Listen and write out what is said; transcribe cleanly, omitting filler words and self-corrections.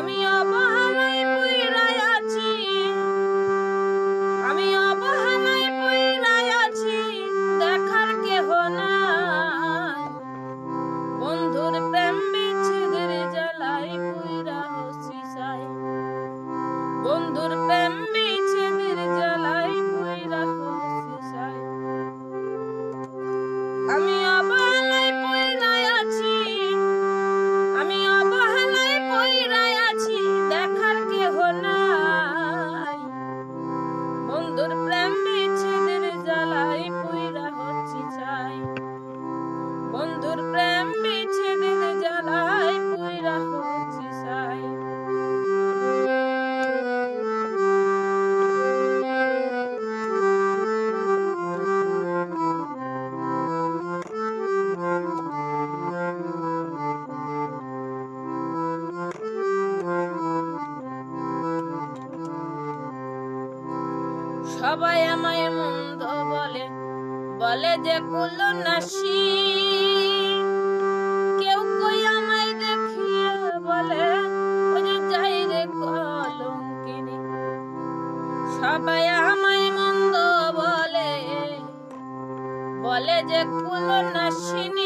আমি অবহেলায় পইড়াই আছি, আমি অবহেলায় পইড়াই আছি, দেখার কেহ নাই। বন্ধুর প্রেম বিচ্ছেদের জ্বালায় পইড়া হচ্ছি ছাই, বন্ধুর প্রেম বিচ্ছেদের জ্বালায় পইড়া হচ্ছি ছাই। আমি অবহেলায় পইড়াই আছি, আমি অবহেলায় পইড়াই আছি, দেখার কেহ নাই। বন্ধুর প্রেম বিচ্ছেদের জ্বালায় পইড়া হচ্ছি ছাই, বন্ধুর প্রেম বিচ্ছেদের জ্বালায় পইড়া হচ্ছি ছাই। সবাই আমায় মন্দ বলে, বলে যে কুলনাসী। কেউ কই আমায় দেখিয়ে বলে ওই যে যাই রে কলঙ্কিনী। সবাই আমায় মন্দ বলে, বলে যে কুলনাসিনী।